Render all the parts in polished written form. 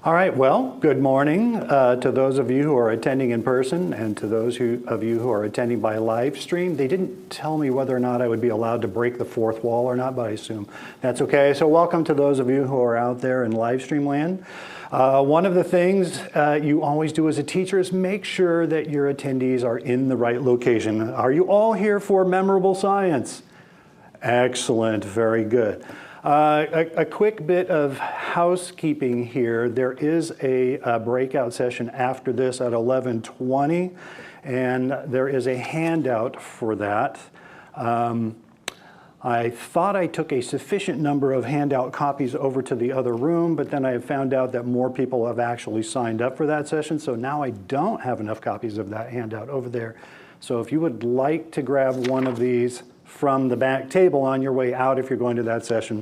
All right, well, good morning to those of you who are attending in person and to those of you who are attending by live stream. They didn't tell me whether or not I would be allowed to break the fourth wall or not, but I assume that's okay. So welcome to those of you who are out there in live stream land. One of the things you always do as a teacher is make sure that your attendees are in the right location. Are you all here for memorable science? Excellent, very good. A quick bit of housekeeping here. There is a breakout session after this at 11:20, and there is a handout for that. I thought I took a sufficient number of handout copies over to the other room, but then I found out that more people have actually signed up for that session, so now I don't have enough copies of that handout over there. So if you would like to grab one of these from the back table on your way out if you're going to that session,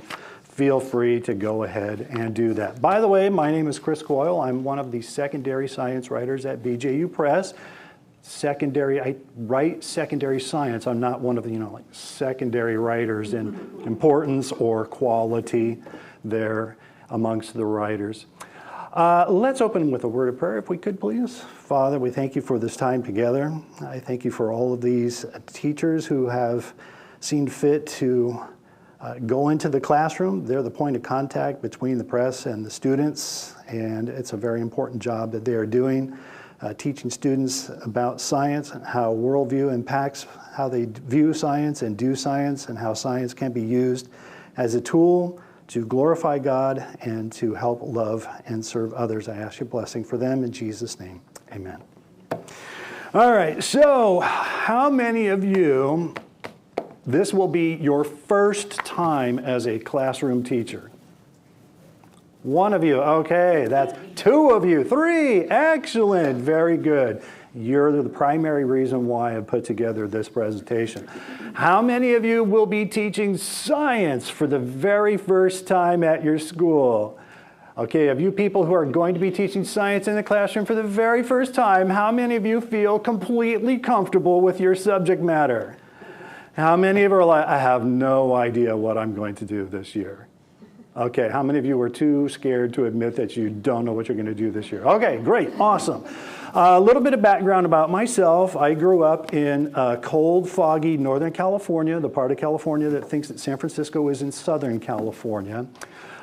feel free to go ahead and do that. By the way, my name is Chris Coyle. I'm one of the secondary science writers at BJU Press. I write secondary science. I'm not one of the, like secondary writers in importance or quality there amongst the writers. Let's open with a word of prayer, if we could, please. Father, we thank you for this time together. I thank you for all of these teachers who have seen fit to go into the classroom. They're the point of contact between the press and the students, and it's a very important job that they are doing, teaching students about science and how worldview impacts how they view science and do science, and how science can be used as a tool to glorify God and to help love and serve others. I ask your blessing for them in Jesus' name. Amen. All right, so how many of you, this will be your first time as a classroom teacher? One of you, okay, that's two of you, three, excellent, very good. You're the primary reason why I put together this presentation. How many of you will be teaching science for the very first time at your school? Okay, of you people who are going to be teaching science in the classroom for the very first time, how many of you feel completely comfortable with your subject matter? How many of you are like, I have no idea what I'm going to do this year? Okay, how many of you are too scared to admit that you don't know what you're going to do this year? Okay, great, awesome. A little bit of background about myself. I grew up in cold, foggy Northern California, the part of California that thinks that San Francisco is in Southern California.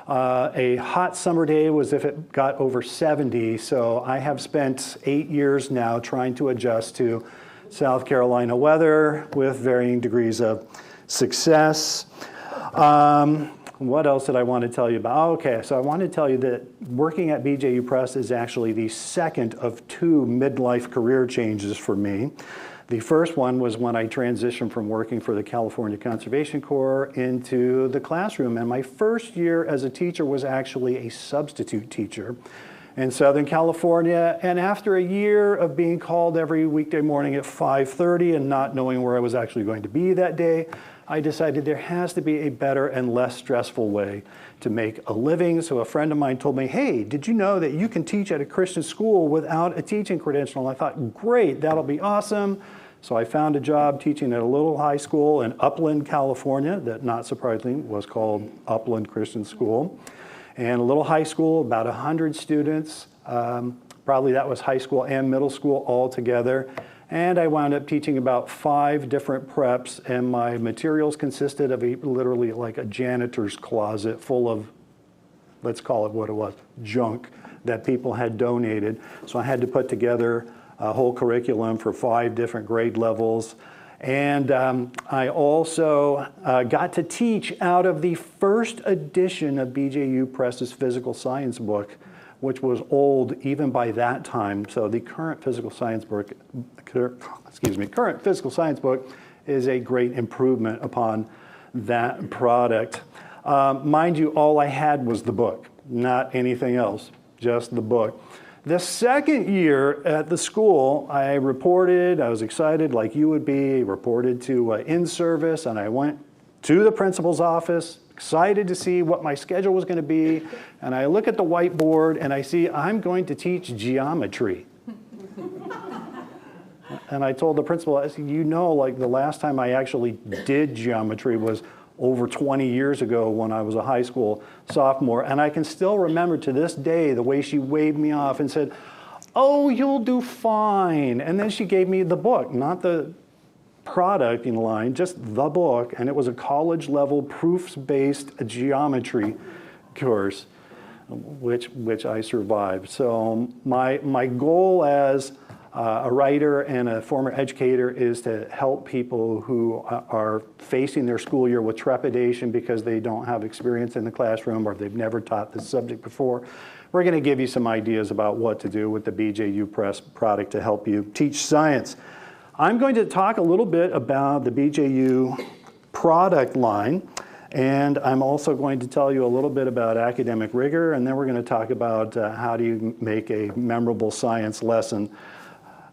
A hot summer day was if it got over 70, so I have spent 8 years now trying to adjust to South Carolina weather with varying degrees of success. What else did I want to tell you about? Okay, so I want to tell you that working at BJU Press is actually the second of two midlife career changes for me. The first one was when I transitioned from working for the California Conservation Corps into the classroom, and my first year as a teacher was actually a substitute teacher in Southern California. And after a year of being called every weekday morning at 5:30 and not knowing where I was actually going to be that day, I decided there has to be a better and less stressful way to make a living. So a friend of mine told me, hey, did you know that you can teach at a Christian school without a teaching credential? And I thought, great, that'll be awesome. So I found a job teaching at a little high school in Upland, California, that not surprisingly was called Upland Christian School. And a little high school, about 100 students. Probably that was high school and middle school all together. And I wound up teaching about 5 different preps, and my materials consisted of literally like a janitor's closet full of, let's call it what it was, junk that people had donated. So I had to put together a whole curriculum for 5 different grade levels. And I also got to teach out of the first edition of BJU Press's physical science book, which was old even by that time. So the current physical science book, is a great improvement upon that product. Mind you, all I had was the book, not anything else, just the book. The second year at the school, I reported, I was excited like you would be, reported to in-service, and I went to the principal's office, excited to see what my schedule was going to be, and I look at the whiteboard and I see I'm going to teach geometry. And I told the principal, I said, you know, like the last time I actually did geometry was over 20 years ago when I was a high school sophomore, and I can still remember to this day the way she waved me off and said, oh, you'll do fine. And then she gave me the book, not the product in line, just the book, and it was a college-level proofs-based geometry course, which I survived. So my goal as a writer and a former educator is to help people who are facing their school year with trepidation because they don't have experience in the classroom or they've never taught this subject before. We're going to give you some ideas about what to do with the BJU Press product to help you teach science. I'm going to talk a little bit about the BJU product line, and I'm also going to tell you a little bit about academic rigor, and then we're going to talk about how do you make a memorable science lesson.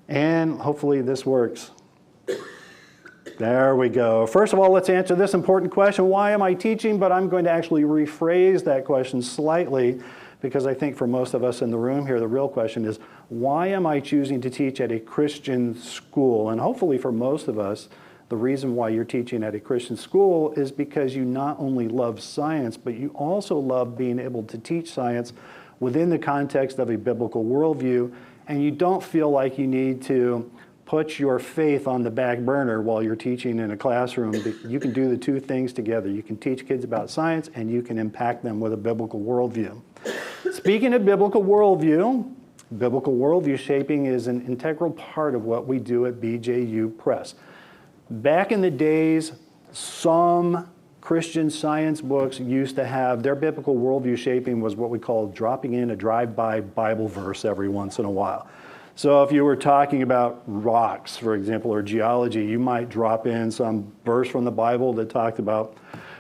And hopefully this works. There we go. First of all, let's answer this important question. Why am I teaching? But I'm going to actually rephrase that question slightly, because I think for most of us in the room here, the real question is, why am I choosing to teach at a Christian school? And hopefully for most of us, the reason why you're teaching at a Christian school is because you not only love science, but you also love being able to teach science within the context of a biblical worldview, and you don't feel like you need to put your faith on the back burner while you're teaching in a classroom. You can do the two things together. You can teach kids about science, and you can impact them with a biblical worldview. Speaking of biblical worldview shaping is an integral part of what we do at BJU Press. Back in the days, some Christian science books used to have their biblical worldview shaping was what we call dropping in a drive-by Bible verse every once in a while. So if you were talking about rocks, for example, or geology, you might drop in some verse from the Bible that talked about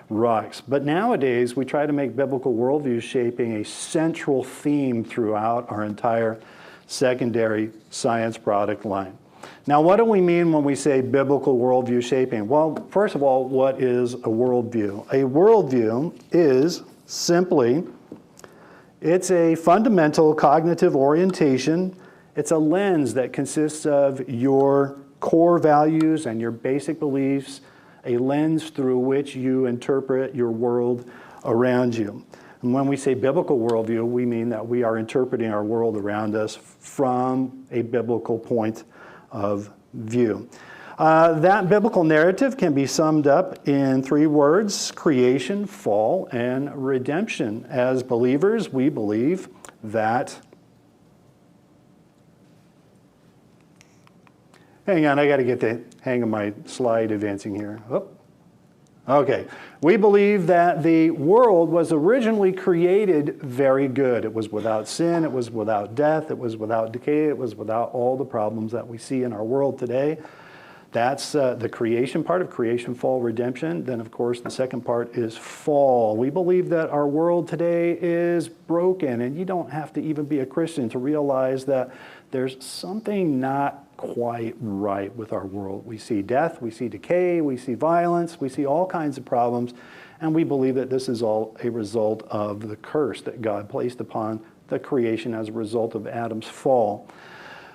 rocks. But nowadays, we try to make biblical worldview shaping a central theme throughout our entire secondary science product line. Now, what do we mean when we say biblical worldview shaping? Well, first of all, what is a worldview? A worldview is simply, it's a fundamental cognitive orientation. It's a lens that consists of your core values and your basic beliefs, a lens through which you interpret your world around you. And when we say biblical worldview, we mean that we are interpreting our world around us from a biblical point of view. That biblical narrative can be summed up in 3 words: creation, fall, and redemption. As believers, we believe that... Hang on, I got to get the hang of my slide advancing here. Oh. Okay. We believe that the world was originally created very good. It was without sin, it was without death, it was without decay, it was without all the problems that we see in our world today. That's the creation part of creation, fall, redemption. Then, of course, the second part is fall. We believe that our world today is broken, and you don't have to even be a Christian to realize that there's something not quite right with our world. We see death, we see decay, we see violence, we see all kinds of problems, and we believe that this is all a result of the curse that God placed upon the creation as a result of Adam's fall.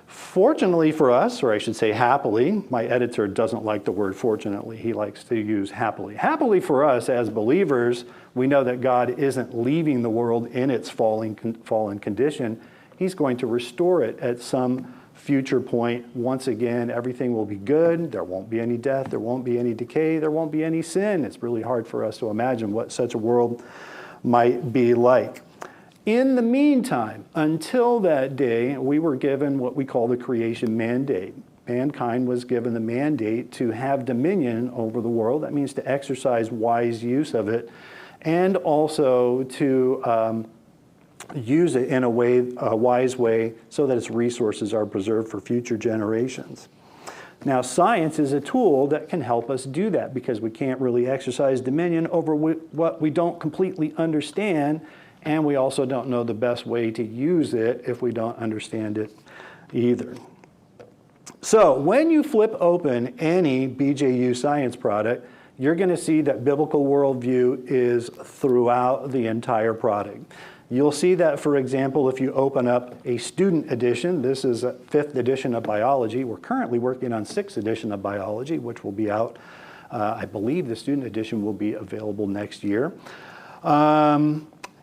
Fortunately for us, or I should say happily, my editor doesn't like the word fortunately, he likes to use happily. Happily for us as believers, we know that God isn't leaving the world in its fallen condition. He's going to restore it at some future point. Once again, everything will be good. There won't be any death. There won't be any decay. There won't be any sin. It's really hard for us to imagine what such a world might be like. In the meantime, until that day, we were given what we call the creation mandate. Mankind was given the mandate to have dominion over the world. That means to exercise wise use of it, and also to use it in a wise way, so that its resources are preserved for future generations. Now, science is a tool that can help us do that, because we can't really exercise dominion over what we don't completely understand, and we also don't know the best way to use it if we don't understand it either. So when you flip open any BJU science product, you're going to see that biblical worldview is throughout the entire product. You'll see that, for example, if you open up a student edition. This is a 5th edition of biology. We're currently working on 6th edition of biology, which will be out. I believe the student edition will be available next year.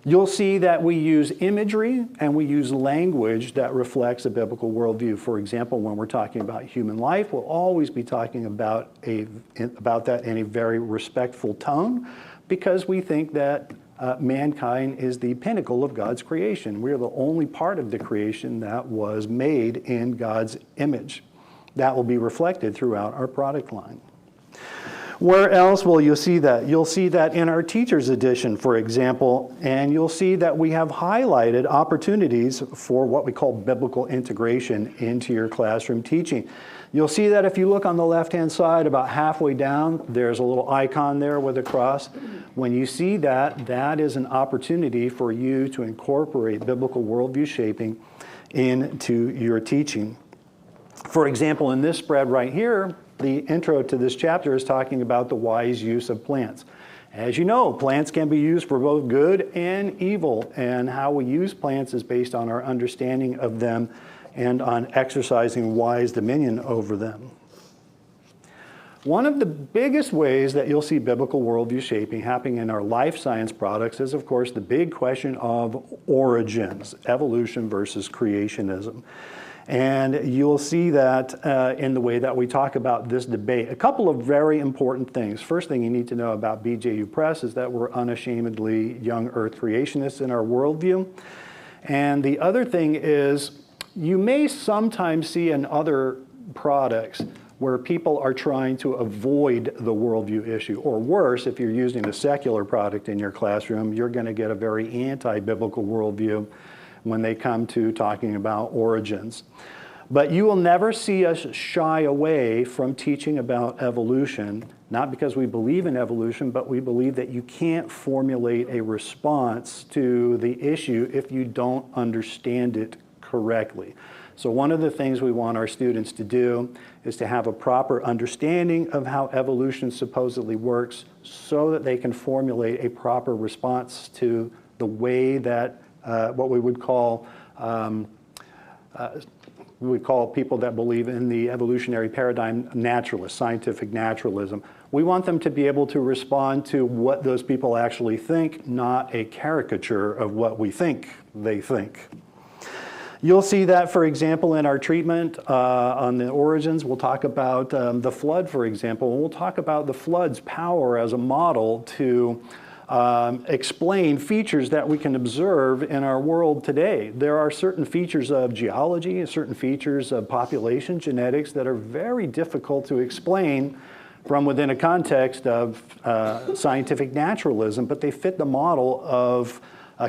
You'll see that we use imagery and we use language that reflects a biblical worldview. For example, when we're talking about human life, we'll always be talking about that in a very respectful tone, because we think that mankind is the pinnacle of God's creation. We are the only part of the creation that was made in God's image. That will be reflected throughout our product line. Where else will you see that? You'll see that in our teacher's edition, for example, and you'll see that we have highlighted opportunities for what we call biblical integration into your classroom teaching. You'll see that if you look on the left-hand side, about halfway down, there's a little icon there with a cross. When you see that, that is an opportunity for you to incorporate biblical worldview shaping into your teaching. For example, in this spread right here, the intro to this chapter is talking about the wise use of plants. As you know, plants can be used for both good and evil, and how we use plants is based on our understanding of them and on exercising wise dominion over them. One of the biggest ways that you'll see biblical worldview shaping happening in our life science products is, of course, the big question of origins, evolution versus creationism. And you'll see that in the way that we talk about this debate. A couple of very important things. First thing you need to know about BJU Press is that we're unashamedly young earth creationists in our worldview. And the other thing is, you may sometimes see in other products where people are trying to avoid the worldview issue. Or worse, if you're using a secular product in your classroom, you're going to get a very anti-biblical worldview when they come to talking about origins. But you will never see us shy away from teaching about evolution, not because we believe in evolution, but we believe that you can't formulate a response to the issue if you don't understand it correctly. So one of the things we want our students to do is to have a proper understanding of how evolution supposedly works so that they can formulate a proper response to the way that what we would call people that believe in the evolutionary paradigm naturalists, scientific naturalism. We want them to be able to respond to what those people actually think, not a caricature of what we think they think. You'll see that, for example, in our treatment on the origins. We'll talk about the flood, for example, and we'll talk about the flood's power as a model to explain features that we can observe in our world today. There are certain features of geology and certain features of population genetics that are very difficult to explain from within a context of scientific naturalism, but they fit the model of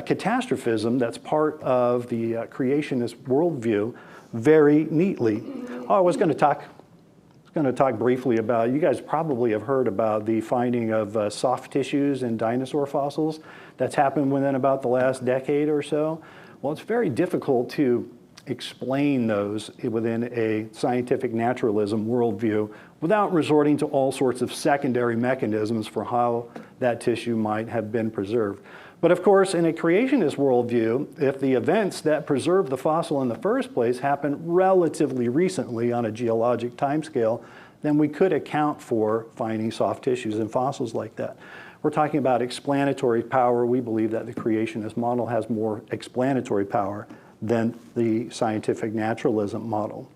catastrophism that's part of the creationist worldview very neatly. Oh, I was going to talk briefly about, you guys probably have heard about the finding of soft tissues in dinosaur fossils. That's happened within about the last decade or so. Well, it's very difficult to explain those within a scientific naturalism worldview without resorting to all sorts of secondary mechanisms for how that tissue might have been preserved. But of course, in a creationist worldview, if the events that preserved the fossil in the first place happened relatively recently on a geologic timescale, then we could account for finding soft tissues in fossils like that. We're talking about explanatory power. We believe that the creationist model has more explanatory power than the scientific naturalism model.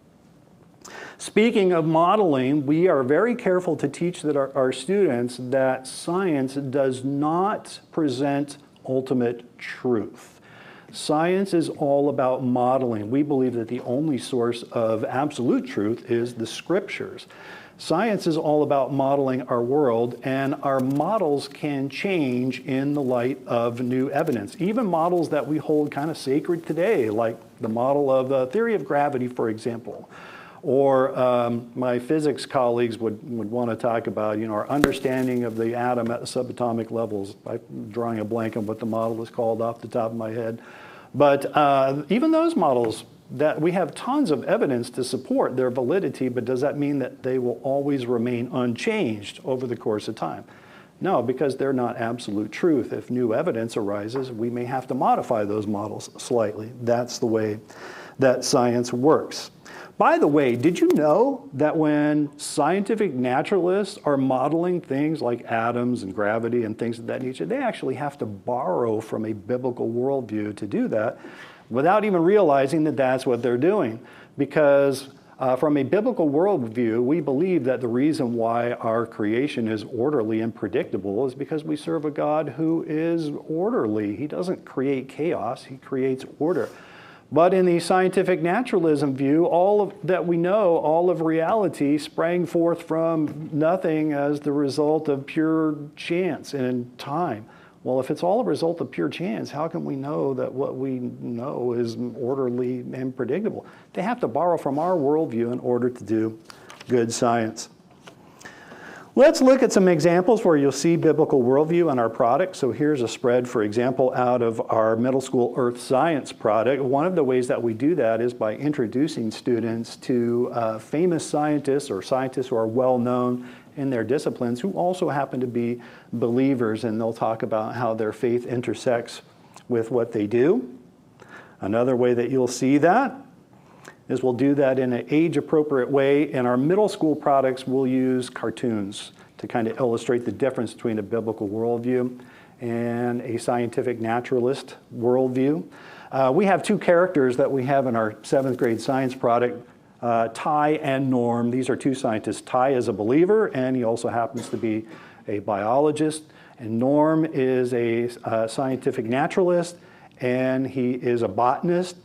Speaking of modeling, we are very careful to teach that our students that science does not present ultimate truth. Science is all about modeling. We believe that the only source of absolute truth is the scriptures. Science is all about modeling our world, and our models can change in the light of new evidence. Even models that we hold kind of sacred today, like the model of the theory of gravity, for example. Or my physics colleagues would want to talk about, our understanding of the atom at the subatomic levels. I'm drawing a blank on what the model is called off the top of my head. But even those models, that we have tons of evidence to support their validity, but does that mean that they will always remain unchanged over the course of time? No, because they're not absolute truth. If new evidence arises, we may have to modify those models slightly. That's the way that science works. By the way, did you know that when scientific naturalists are modeling things like atoms and gravity and things of that nature, they actually have to borrow from a biblical worldview to do that without even realizing that that's what they're doing? Because from a biblical worldview, we believe that the reason why our creation is orderly and predictable is because we serve a God who is orderly. He doesn't create chaos, he creates order. But in the scientific naturalism view, all of that we know, all of reality sprang forth from nothing as the result of pure chance and time. Well, if it's all a result of pure chance, how can we know that what we know is orderly and predictable? They have to borrow from our worldview in order to do good science. Let's look at some examples where you'll see biblical worldview in our product. So here's a spread, for example, out of our middle school earth science product. One of the ways that we do that is by introducing students to famous scientists or scientists who are well known in their disciplines who also happen to be believers, and they'll talk about how their faith intersects with what they do. Another way that you'll see that is we'll do that in an age-appropriate way. In our middle school products, we'll use cartoons to kind of illustrate the difference between a biblical worldview and a scientific naturalist worldview. We have two characters that we have in our 7th grade science product, Ty and Norm. These are two scientists. Ty is a believer, and he also happens to be a biologist. And Norm is a scientific naturalist, and he is a botanist.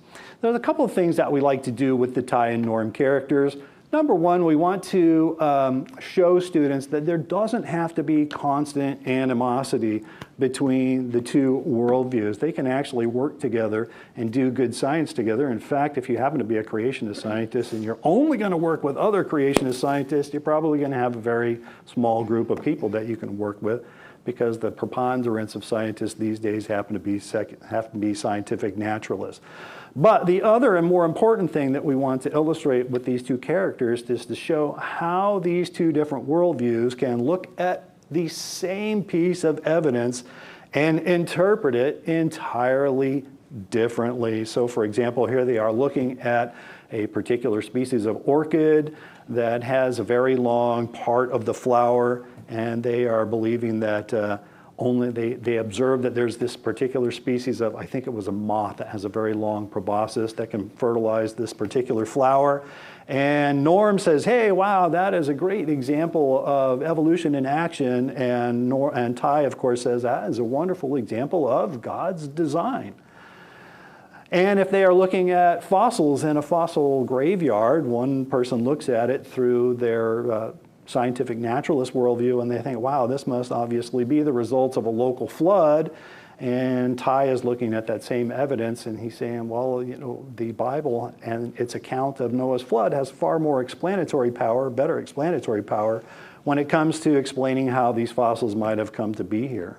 There's a couple of things that we like to do with the Ty and Norm characters. Number one, we want to show students that there doesn't have to be constant animosity between the two worldviews. They can actually work together and do good science together. In fact, if you happen to be a creationist scientist and you're only going to work with other creationist scientists, you're probably going to have a very small group of people that you can work with, because the preponderance of scientists these days happen to be scientific naturalists. But the other and more important thing that we want to illustrate with these two characters is to show how these two different worldviews can look at the same piece of evidence and interpret it entirely differently. So for example, here they are looking at a particular species of orchid that has a very long part of the flower, and they are believing that they observe that there's this particular species of, I think it was a moth, that has a very long proboscis that can fertilize this particular flower. And Norm says, hey, wow, that is a great example of evolution in action. And Ty, of course, says that is a wonderful example of God's design. And if they are looking at fossils in a fossil graveyard, one person looks at it through their scientific naturalist worldview, and they think, wow, this must obviously be the results of a local flood. And Ty is looking at that same evidence, and he's saying, well, you know, the Bible and its account of Noah's flood has far more explanatory power, better explanatory power, when it comes to explaining how these fossils might have come to be here.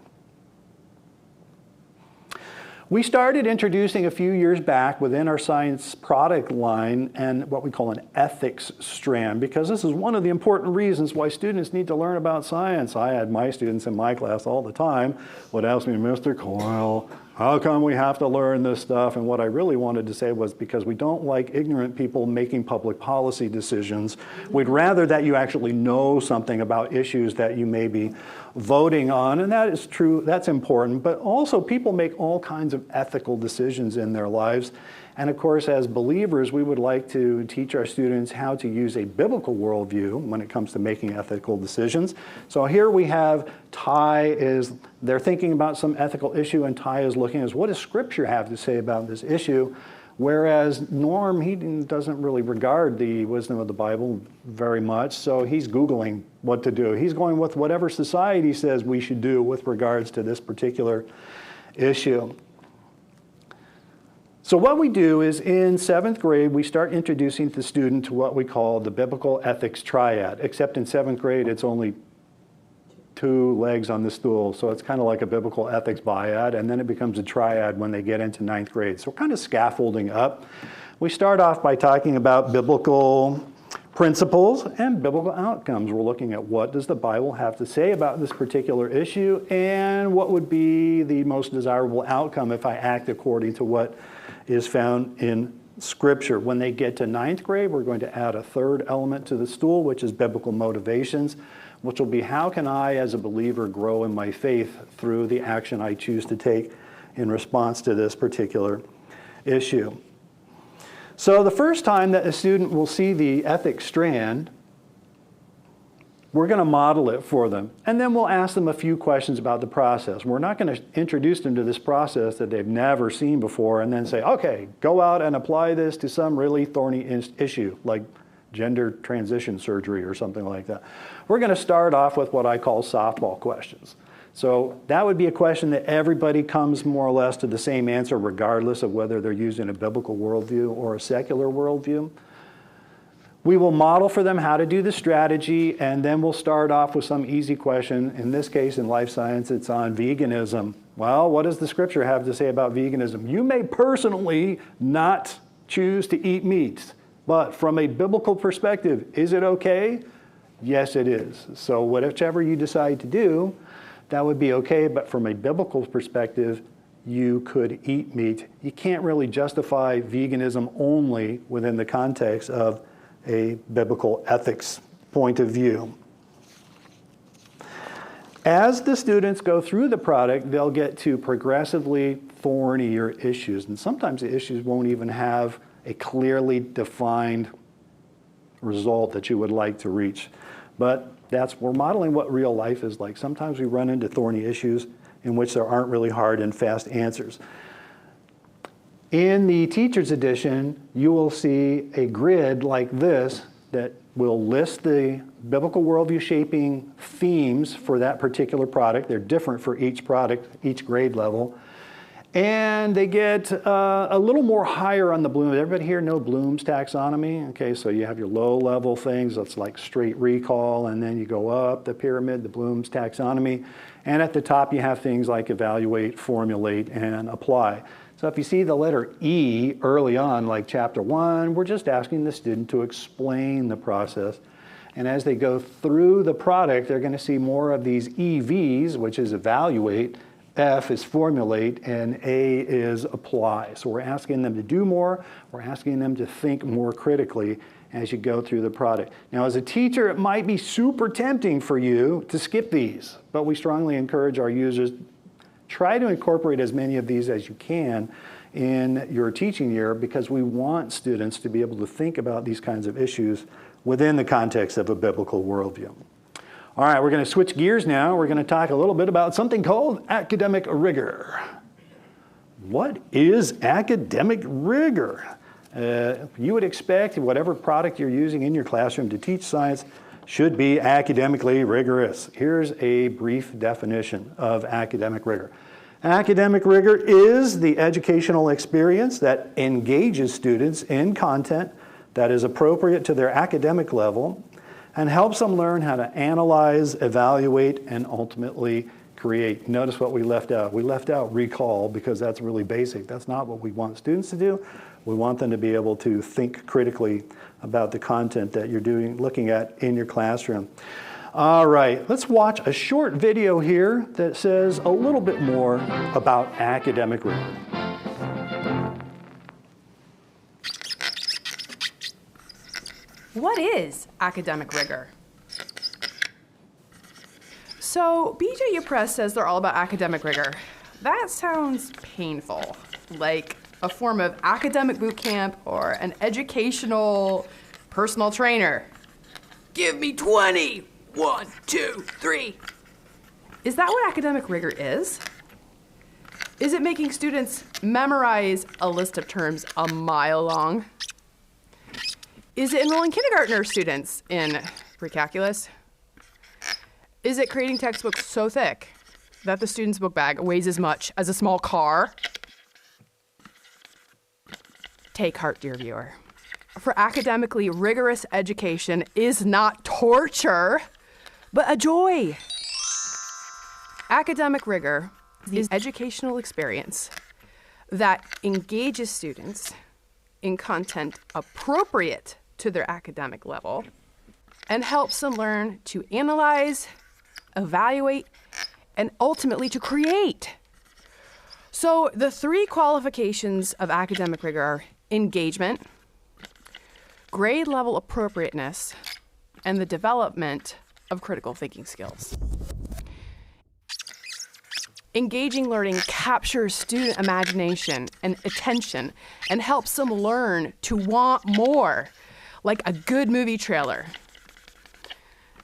We started introducing a few years back within our science product line and what we call an ethics strand, because this is one of the important reasons why students need to learn about science. I had my students in my class all the time would ask me, Mr. Coyle, how come we have to learn this stuff? And what I really wanted to say was because we don't like ignorant people making public policy decisions. We'd rather that you actually know something about issues that you may be voting on, and that is true, that's important, but also people make all kinds of ethical decisions in their lives. And of course, as believers, we would like to teach our students how to use a biblical worldview when it comes to making ethical decisions. So here we have they're thinking about some ethical issue, and Ty is looking at what does Scripture have to say about this issue? Whereas Norm, he doesn't really regard the wisdom of the Bible very much, so he's Googling what to do. He's going with whatever society says we should do with regards to this particular issue. So what we do is in 7th grade, we start introducing the student to what we call the biblical ethics triad, except in 7th grade, it's only 2 legs on the stool. So it's kind of like a biblical ethics biad, and then it becomes a triad when they get into 9th grade. So we're kind of scaffolding up. We start off by talking about biblical principles and biblical outcomes. We're looking at what does the Bible have to say about this particular issue, and what would be the most desirable outcome if I act according to what is found in Scripture. When they get to 9th grade, we're going to add a 3rd element to the stool, which is biblical motivations, which will be how can I as a believer grow in my faith through the action I choose to take in response to this particular issue. So the first time that a student will see the ethics strand, we're going to model it for them, and then we'll ask them a few questions about the process. We're not going to introduce them to this process that they've never seen before and then say, okay, go out and apply this to some really thorny issue like gender transition surgery or something like that. We're going to start off with what I call softball questions. So that would be a question that everybody comes more or less to the same answer regardless of whether they're using a biblical worldview or a secular worldview. We will model for them how to do the strategy, and then we'll start off with some easy question. In this case, in life science, it's on veganism. Well, what does the scripture have to say about veganism? You may personally not choose to eat meat, but from a biblical perspective, is it okay? Yes, it is. So whichever you decide to do, that would be okay, but from a biblical perspective, you could eat meat. You can't really justify veganism only within the context of a biblical ethics point of view. As the students go through the product, they'll get to progressively thornier issues, and sometimes the issues won't even have a clearly defined result that you would like to reach. But we're modeling what real life is like. Sometimes we run into thorny issues in which there aren't really hard and fast answers. In the teacher's edition, you will see a grid like this that will list the biblical worldview shaping themes for that particular product. They're different for each product, each grade level. And they get a little more higher on the Bloom. Everybody here know Bloom's taxonomy? Okay, so you have your low level things, that's like straight recall, and then you go up the pyramid, the Bloom's taxonomy. And at the top you have things like evaluate, formulate, and apply. So if you see the letter E early on, like chapter 1, we're just asking the student to explain the process. And as they go through the product, they're going to see more of these EVs, which is evaluate, F is formulate, and A is apply. So we're asking them to do more. We're asking them to think more critically as you go through the product. Now, as a teacher, it might be super tempting for you to skip these, but we strongly encourage our users, try to incorporate as many of these as you can in your teaching year, because we want students to be able to think about these kinds of issues within the context of a biblical worldview. All right, we're going to switch gears now. We're going to talk a little bit about something called academic rigor. What is academic rigor? You would expect whatever product you're using in your classroom to teach science should be academically rigorous. Here's a brief definition of academic rigor. Academic rigor is the educational experience that engages students in content that is appropriate to their academic level and helps them learn how to analyze, evaluate, and ultimately create. Notice what we left out. We left out recall because that's really basic. That's not what we want students to do. We want them to be able to think critically about the content that you're looking at in your classroom. All right, let's watch a short video here that says a little bit more about academic rigor. What is academic rigor? So BJU Press says they're all about academic rigor. That sounds painful, like a form of academic boot camp or an educational personal trainer. Give me 20. 1, 2, 3. Is that what academic rigor is? Is it making students memorize a list of terms a mile long? Is it enrolling kindergartner students in pre-calculus? Is it creating textbooks so thick that the student's book bag weighs as much as a small car? Take heart, dear viewer. For academically rigorous education is not torture, but a joy. Academic rigor is the educational experience that engages students in content appropriate to their academic level and helps them learn to analyze, evaluate, and ultimately to create. So the 3 qualifications of academic rigor are engagement, grade level appropriateness, and the development of critical thinking skills. Engaging learning captures student imagination and attention and helps them learn to want more, like a good movie trailer.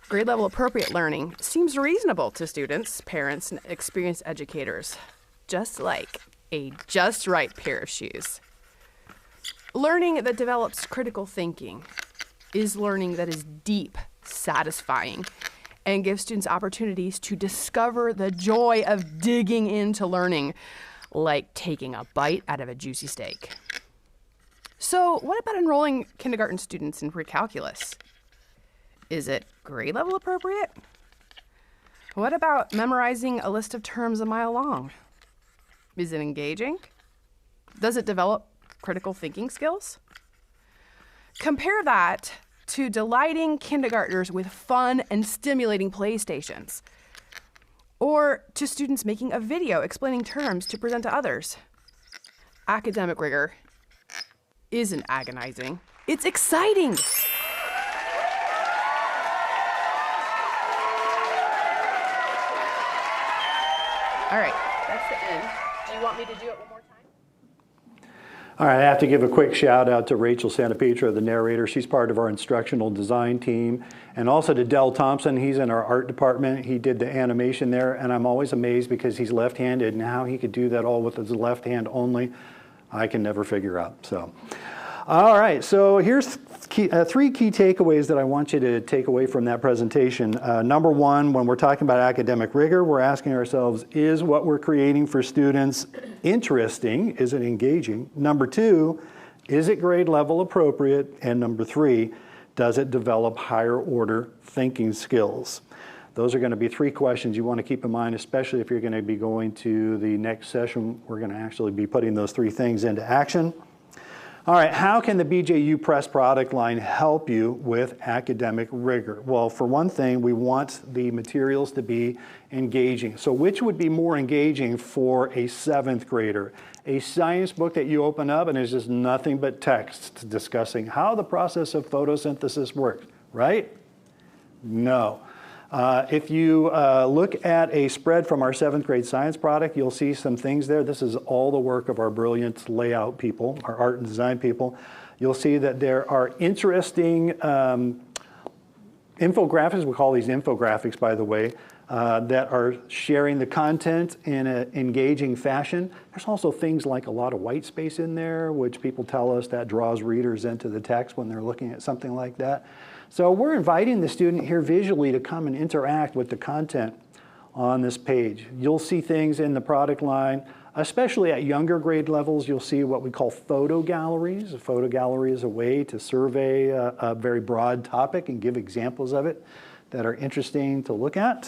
Grade level appropriate learning seems reasonable to students, parents, and experienced educators, just like a just right pair of shoes. Learning that develops critical thinking is learning that is deep, satisfying, and gives students opportunities to discover the joy of digging into learning, like taking a bite out of a juicy steak. So what about enrolling kindergarten students in pre-calculus? Is it grade level appropriate? What about memorizing a list of terms a mile long? Is it engaging? Does it develop critical thinking skills? Compare that to delighting kindergartners with fun and stimulating playstations, or to students making a video explaining terms to present to others. Academic rigor isn't agonizing, it's exciting. All right, that's the end. Do you want me to do it one more time? All right, I have to give a quick shout out to Rachel Santapietra, the narrator. She's part of our instructional design team. And also to Del Thompson, he's in our art department. He did the animation there, and I'm always amazed because he's left-handed, and how he could do that all with his left hand only, I can never figure out. So, all right, so here's three key takeaways that I want you to take away from that presentation. Number one, when we're talking about academic rigor, we're asking ourselves, is what we're creating for students interesting? Is it engaging? Number two, is it grade level appropriate? And number three, does it develop higher order thinking skills? Those are going to be three questions you want to keep in mind, especially if you're going to be going to the next session. We're going to actually be putting those three things into action. All right, how can the BJU Press product line help you with academic rigor? Well, for one thing, we want the materials to be engaging. So which would be more engaging for a 7th grader? A science book that you open up and it's just nothing but text discussing how the process of photosynthesis works, right? No. If you look at a spread from our 7th grade science product, you'll see some things there. This is all the work of our brilliant layout people, our art and design people. You'll see that there are interesting infographics, we call these infographics, by the way, that are sharing the content in an engaging fashion. There's also things like a lot of white space in there, which people tell us that draws readers into the text when they're looking at something like that. So we're inviting the student here visually to come and interact with the content on this page. You'll see things in the product line, especially at younger grade levels. You'll see what we call photo galleries. A photo gallery is a way to survey a very broad topic and give examples of it that are interesting to look at.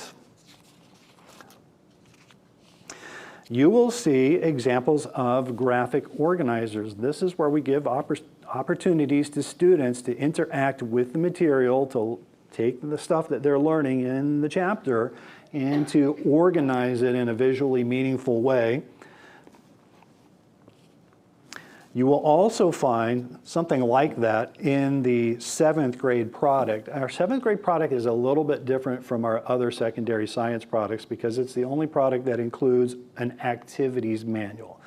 You will see examples of graphic organizers. This is where we give opportunities to students to interact with the material, to take the stuff that they're learning in the chapter and to organize it in a visually meaningful way. You will also find something like that in the 7th grade product. Our 7th grade product is a little bit different from our other secondary science products because it's the only product that includes an activities manual.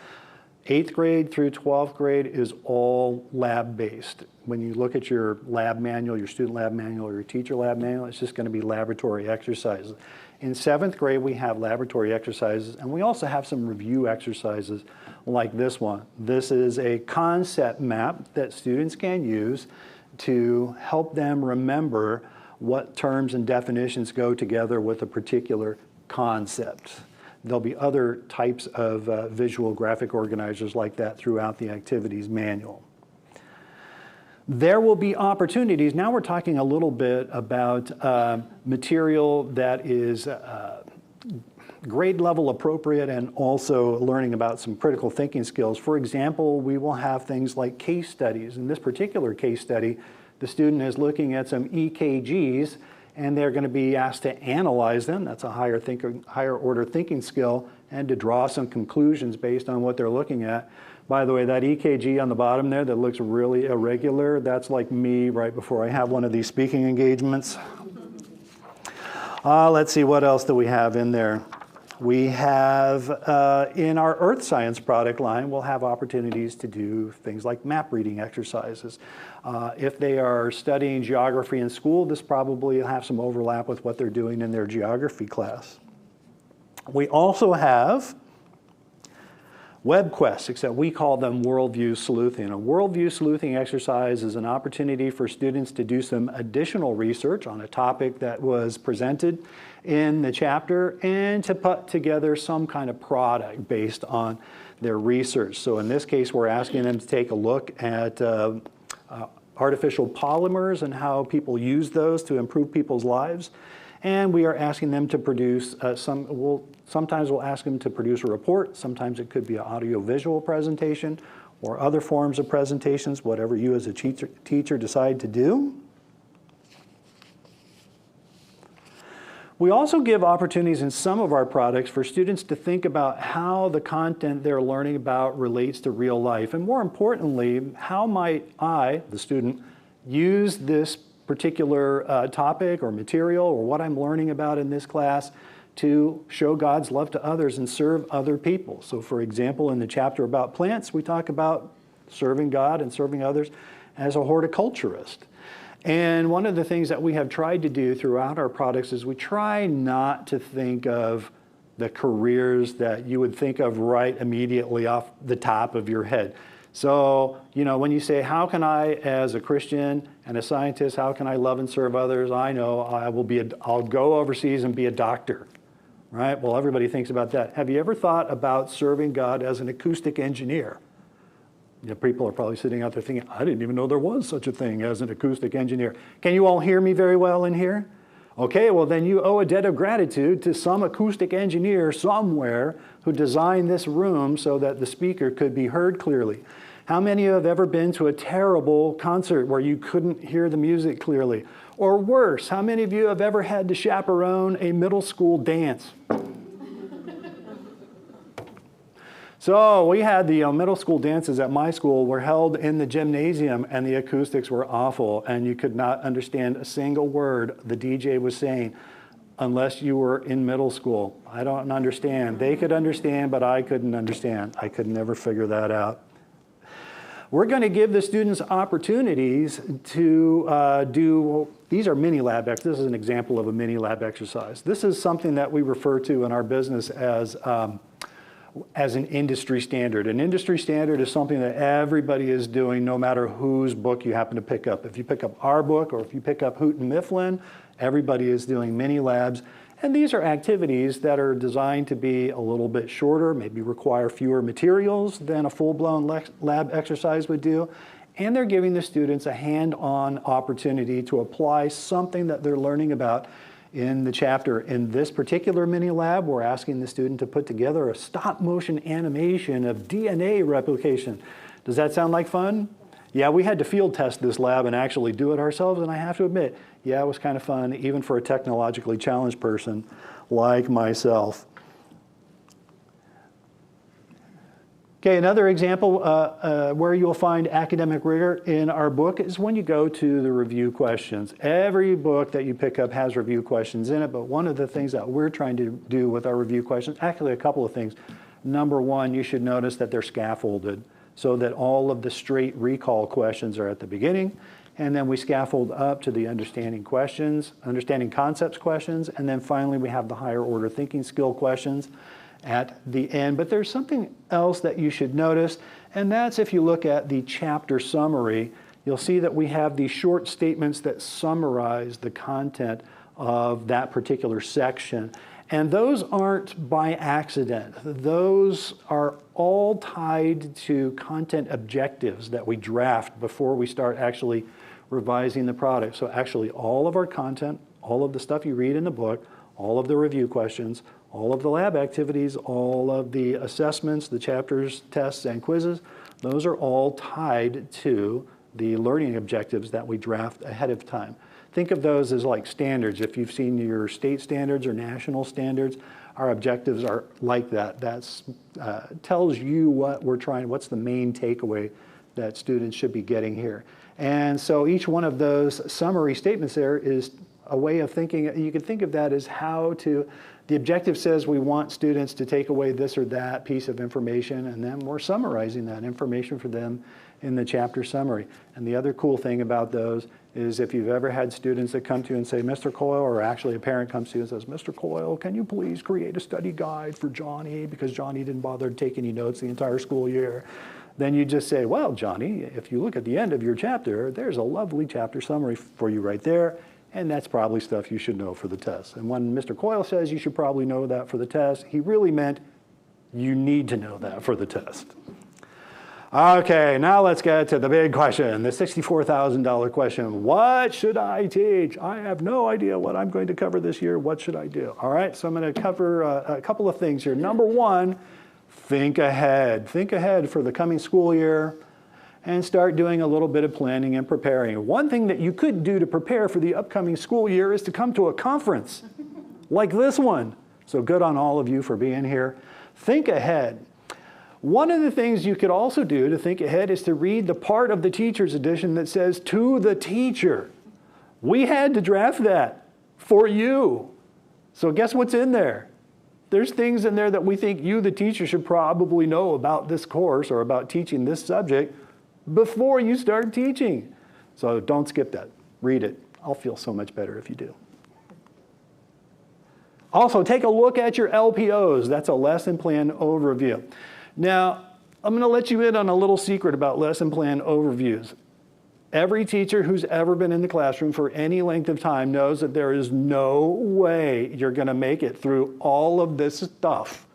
8th grade through 12th grade is all lab-based. When you look at your lab manual, your student lab manual, or your teacher lab manual, it's just going to be laboratory exercises. In 7th grade, we have laboratory exercises, and we also have some review exercises like this one. This is a concept map that students can use to help them remember what terms and definitions go together with a particular concept. There'll be other types of visual graphic organizers like that throughout the activities manual. There will be opportunities. Now we're talking a little bit about material that is grade level appropriate and also learning about some critical thinking skills. For example, we will have things like case studies. In this particular case study, the student is looking at some EKGs and they're going to be asked to analyze them. That's a higher order thinking skill, and to draw some conclusions based on what they're looking at. By the way, that EKG on the bottom there that looks really irregular, that's like me right before I have one of these speaking engagements. Let's see, what else do we have in there? We have, in our earth science product line, we'll have opportunities to do things like map reading exercises. If they are studying geography in school, this probably will have some overlap with what they're doing in their geography class. We also have web quests, except we call them worldview sleuthing. A worldview sleuthing exercise is an opportunity for students to do some additional research on a topic that was presented in the chapter and to put together some kind of product based on their research. So in this case, we're asking them to take a look at artificial polymers and how people use those to improve people's lives. And we are asking them to produce sometimes we'll ask them to produce a report. Sometimes it could be an audio-visual presentation or other forms of presentations, whatever you as a teacher decide to do. We also give opportunities in some of our products for students to think about how the content they're learning about relates to real life. And more importantly, how might I, the student, use this particular topic or material or what I'm learning about in this class to show God's love to others and serve other people. So for example, in the chapter about plants, we talk about serving God and serving others as a horticulturist. And one of the things that we have tried to do throughout our products is we try not to think of the careers that you would think of right immediately off the top of your head. So, you know, when you say, how can I, as a Christian and a scientist, how can I love and serve others? I know I'll go overseas and be a doctor, right? Well, everybody thinks about that. Have you ever thought about serving God as an acoustic engineer? You know, people are probably sitting out there thinking, I didn't even know there was such a thing as an acoustic engineer. Can you all hear me very well in here? Okay, well then you owe a debt of gratitude to some acoustic engineer somewhere who designed this room so that the speaker could be heard clearly. How many of you have ever been to a terrible concert where you couldn't hear the music clearly? Or worse, how many of you have ever had to chaperone a middle school dance? So we had the middle school dances at my school were held in the gymnasium, and the acoustics were awful, and you could not understand a single word the DJ was saying unless you were in middle school. I don't understand. They could understand, but I couldn't understand. I could never figure that out. We're going to give the students opportunities to these are mini lab exercises. This is an example of a mini lab exercise. This is something that we refer to in our business as an industry standard. An industry standard is something that everybody is doing no matter whose book you happen to pick up. If you pick up our book or if you pick up Hoot and Mifflin, everybody is doing mini labs. And these are activities that are designed to be a little bit shorter, maybe require fewer materials than a full-blown lab exercise would do. And they're giving the students a hand-on opportunity to apply something that they're learning about in the chapter. In this particular mini lab, we're asking the student to put together a stop-motion animation of DNA replication. Does that sound like fun? Yeah, we had to field test this lab and actually do it ourselves, and I have to admit, yeah, it was kind of fun, even for a technologically challenged person like myself. Okay, another example where you'll find academic rigor in our book is when you go to the review questions. Every book that you pick up has review questions in it, but one of the things that we're trying to do with our review questions, actually a couple of things. Number one, you should notice that they're scaffolded so that all of the straight recall questions are at the beginning, and then we scaffold up to the understanding concepts questions, and then finally we have the higher order thinking skill questions at the end. But there's something else that you should notice, and that's if you look at the chapter summary, you'll see that we have these short statements that summarize the content of that particular section. And those aren't by accident. Those are all tied to content objectives that we draft before we start actually revising the product. So actually all of our content, all of the stuff you read in the book, all of the review questions, all of the lab activities, all of the assessments, the chapters, tests, and quizzes, those are all tied to the learning objectives that we draft ahead of time. Think of those as like standards. If you've seen your state standards or national standards, our objectives are like that. That tells you what we're what's the main takeaway that students should be getting here. And so each one of those summary statements there is a way of thinking. You can think of that as the objective says we want students to take away this or that piece of information, and then we're summarizing that information for them in the chapter summary. And the other cool thing about those is if you've ever had students that come to you and say, Mr. Coyle, or actually a parent comes to you and says, Mr. Coyle, can you please create a study guide for Johnny because Johnny didn't bother to take any notes the entire school year. Then you just say, well, Johnny, if you look at the end of your chapter, there's a lovely chapter summary for you right there, and that's probably stuff you should know for the test. And when Mr. Coyle says you should probably know that for the test, he really meant you need to know that for the test. Okay, now let's get to the big question, the $64,000 question. What should I teach? I have no idea what I'm going to cover this year. What should I do? All right, so I'm going to cover a couple of things here. Number one, think ahead. Think ahead for the coming school year and start doing a little bit of planning and preparing. One thing that you could do to prepare for the upcoming school year is to come to a conference like this one. So good on all of you for being here. Think ahead. One of the things you could also do to think ahead is to read the part of the teacher's edition that says, to the teacher. We had to draft that for you. So guess what's in there? There's things in there that we think you, the teacher, should probably know about this course or about teaching this subject before you start teaching. So don't skip that. Read it. I'll feel so much better if you do. Also, take a look at your LPOs. That's a lesson plan overview. Now, I'm going to let you in on a little secret about lesson plan overviews. Every teacher who's ever been in the classroom for any length of time knows that there is no way you're going to make it through all of this stuff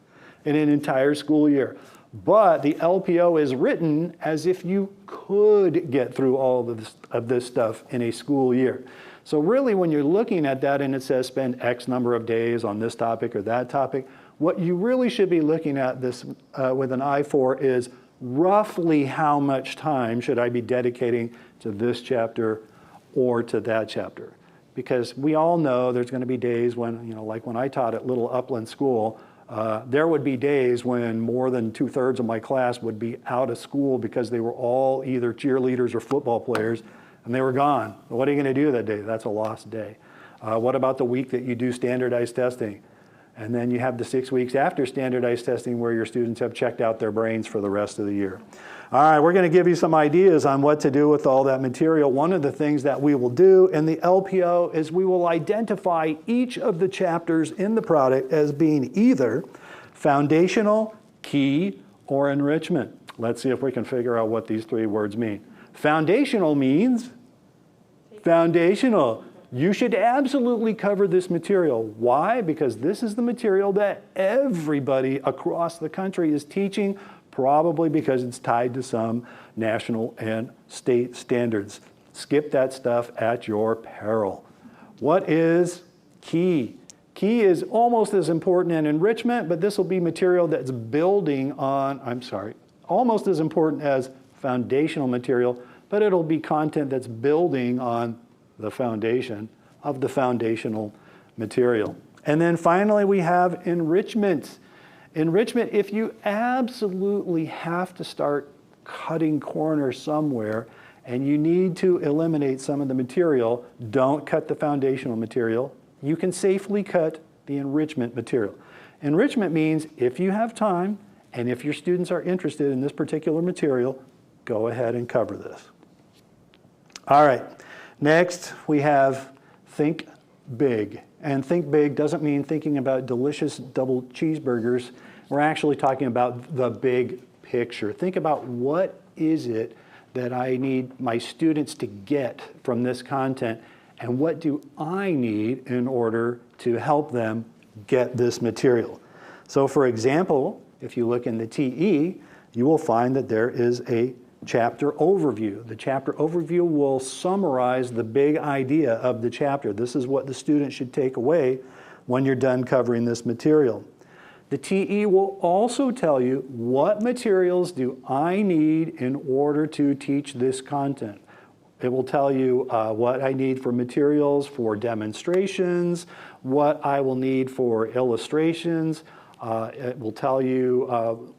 in an entire school year. But the LPO is written as if you could get through all of this stuff in a school year. So really, when you're looking at that and it says spend X number of days on this topic or that topic, what you really should be looking at this with an eye for is roughly how much time should I be dedicating to this chapter or to that chapter. Because we all know there's going to be days when, like when I taught at Little Upland School, there would be days when more than 2/3 of my class would be out of school because they were all either cheerleaders or football players, and they were gone. What are you going to do that day? That's a lost day. What about the week that you do standardized testing? And then you have the 6 weeks after standardized testing where your students have checked out their brains for the rest of the year. All right, we're going to give you some ideas on what to do with all that material. One of the things that we will do in the LPO is we will identify each of the chapters in the product as being either foundational, key, or enrichment. Let's see if we can figure out what these three words mean. Foundational means foundational. You should absolutely cover this material. Why? Because this is the material that everybody across the country is teaching, probably because it's tied to some national and state standards. Skip that stuff at your peril. What is key? Key is almost as important in enrichment, but this will be material that's building on, almost as important as foundational material, but it'll be content that's building on the foundation of the foundational material. And then finally, we have enrichment. Enrichment, if you absolutely have to start cutting corners somewhere and you need to eliminate some of the material, don't cut the foundational material. You can safely cut the enrichment material. Enrichment means if you have time and if your students are interested in this particular material, go ahead and cover this. All right. Next, we have think big. And think big doesn't mean thinking about delicious double cheeseburgers. We're actually talking about the big picture. Think about what is it that I need my students to get from this content, and what do I need in order to help them get this material. So for example, if you look in the TE, you will find that there is a chapter overview. The chapter overview will summarize the big idea of the chapter. This is what the student should take away when you're done covering this material. The TE will also tell you what materials do I need in order to teach this content. It will tell you what I need for materials for demonstrations, what I will need for illustrations. It will tell you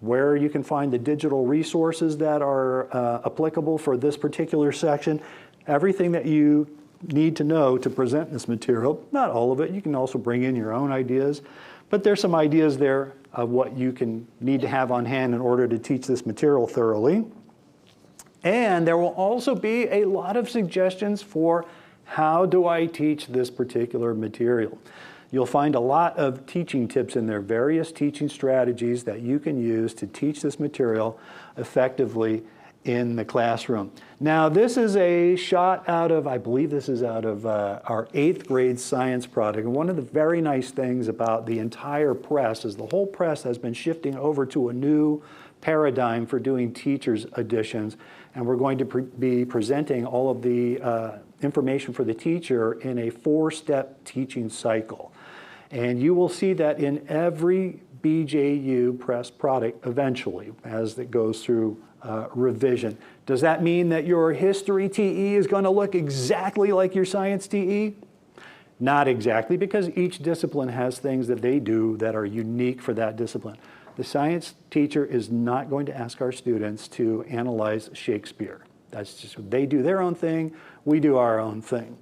where you can find the digital resources that are applicable for this particular section. Everything that you need to know to present this material, not all of it. You can also bring in your own ideas. But there's some ideas there of what you need to have on hand in order to teach this material thoroughly. And there will also be a lot of suggestions for how do I teach this particular material. You'll find a lot of teaching tips in there, various teaching strategies that you can use to teach this material effectively in the classroom. Now, this is a shot out of, I believe this is out of our 8th grade science project. And one of the very nice things about the entire press is the whole press has been shifting over to a new paradigm for doing teachers' editions. And we're going to be presenting all of the information for the teacher in a 4-step teaching cycle. And you will see that in every BJU press product eventually as it goes through revision. Does that mean that your history TE is going to look exactly like your science TE? Not exactly, because each discipline has things that they do that are unique for that discipline. The science teacher is not going to ask our students to analyze Shakespeare. That's just, they do their own thing, we do our own thing.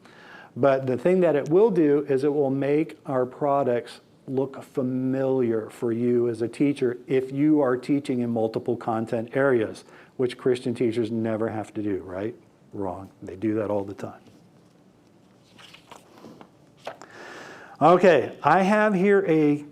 But the thing that it will do is it will make our products look familiar for you as a teacher if you are teaching in multiple content areas, which Christian teachers never have to do, right? Wrong. They do that all the time. Okay, I have here a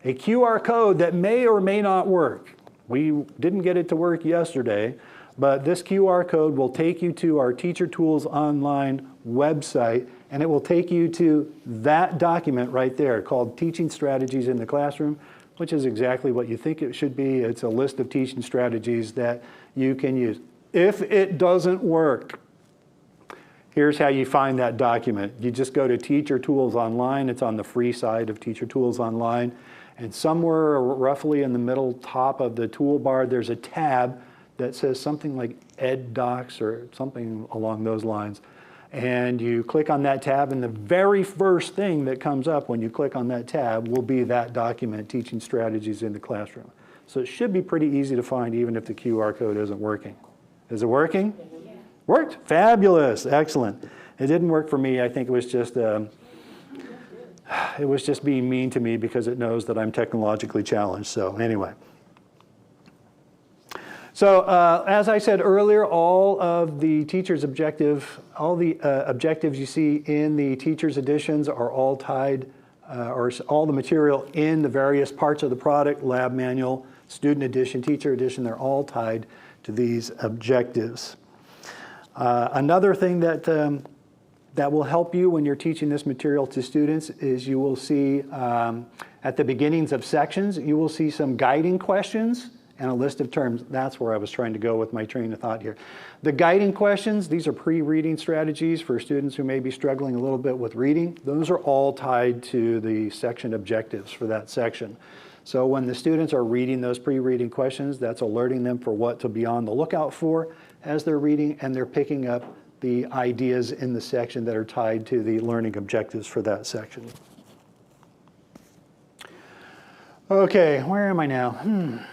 QR code that may or may not work. We didn't get it to work yesterday, but this QR code will take you to our Teacher Tools Online website, and it will take you to that document right there called Teaching Strategies in the Classroom, which is exactly what you think it should be. It's a list of teaching strategies that you can use. If it doesn't work, here's how you find that document. You just go to Teacher Tools Online. It's on the free side of Teacher Tools Online. And somewhere roughly in the middle top of the toolbar, there's a tab that says something like Ed Docs or something along those lines. And you click on that tab, and the very first thing that comes up when you click on that tab will be that document, Teaching Strategies in the Classroom. So it should be pretty easy to find even if the QR code isn't working. Is it working? Yeah. Worked? Fabulous. Excellent. It didn't work for me. I think it was just being mean to me because it knows that I'm technologically challenged. So anyway. So as I said earlier, all of the teacher's objective, all the objectives you see in the teacher's editions are all tied, or all the material in the various parts of the product, lab manual, student edition, teacher edition, they're all tied to these objectives. Another thing that will help you when you're teaching this material to students is you will see at the beginnings of sections, you will see some guiding questions and a list of terms. That's where I was trying to go with my train of thought here. The guiding questions, these are pre-reading strategies for students who may be struggling a little bit with reading. Those are all tied to the section objectives for that section. So when the students are reading those pre-reading questions, that's alerting them for what to be on the lookout for as they're reading, and they're picking up the ideas in the section that are tied to the learning objectives for that section. Okay, where am I now?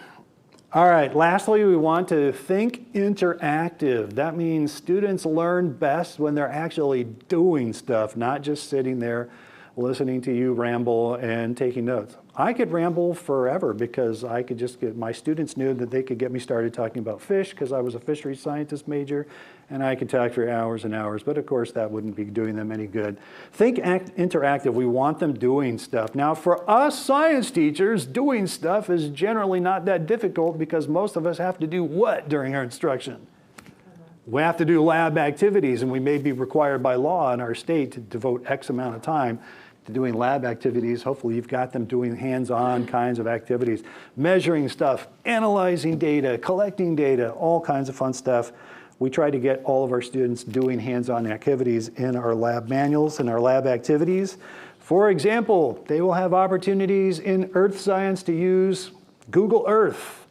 All right, lastly, we want to think interactive. That means students learn best when they're actually doing stuff, not just sitting there listening to you ramble and taking notes. I could ramble forever because I could just get, my students knew that they could get me started talking about fish because I was a fisheries scientist major, and I could talk for hours and hours, but of course that wouldn't be doing them any good. Think interactive, we want them doing stuff. Now for us science teachers, doing stuff is generally not that difficult because most of us have to do what during our instruction? We have to do lab activities, and we may be required by law in our state to devote X amount of time to doing lab activities. Hopefully you've got them doing hands-on kinds of activities, measuring stuff, analyzing data, collecting data, all kinds of fun stuff. We try to get all of our students doing hands-on activities in our lab manuals and our lab activities. For example, they will have opportunities in earth science to use Google Earth.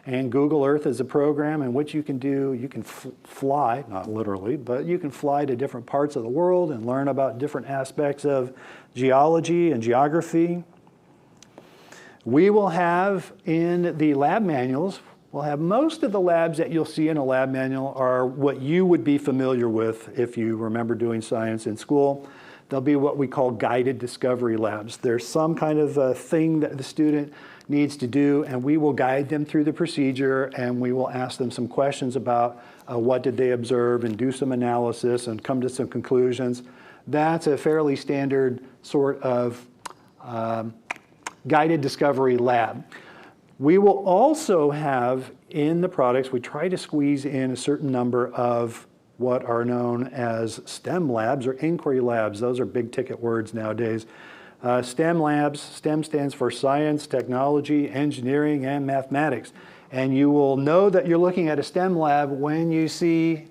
And Google Earth is a program in which you can fly, not literally, but you can fly to different parts of the world and learn about different aspects of geology and geography. We will have in the lab manuals, we'll have most of the labs that you'll see in a lab manual are what you would be familiar with if you remember doing science in school. There'll be what we call guided discovery labs. There's some kind of thing that the student needs to do, and we will guide them through the procedure, and we will ask them some questions about what did they observe and do some analysis and come to some conclusions. That's a fairly standard sort of guided discovery lab. We will also have in the products, we try to squeeze in a certain number of what are known as STEM labs or inquiry labs. Those are big ticket words nowadays. STEM labs, STEM stands for science, technology, engineering, and mathematics. And you will know that you're looking at a STEM lab when you see,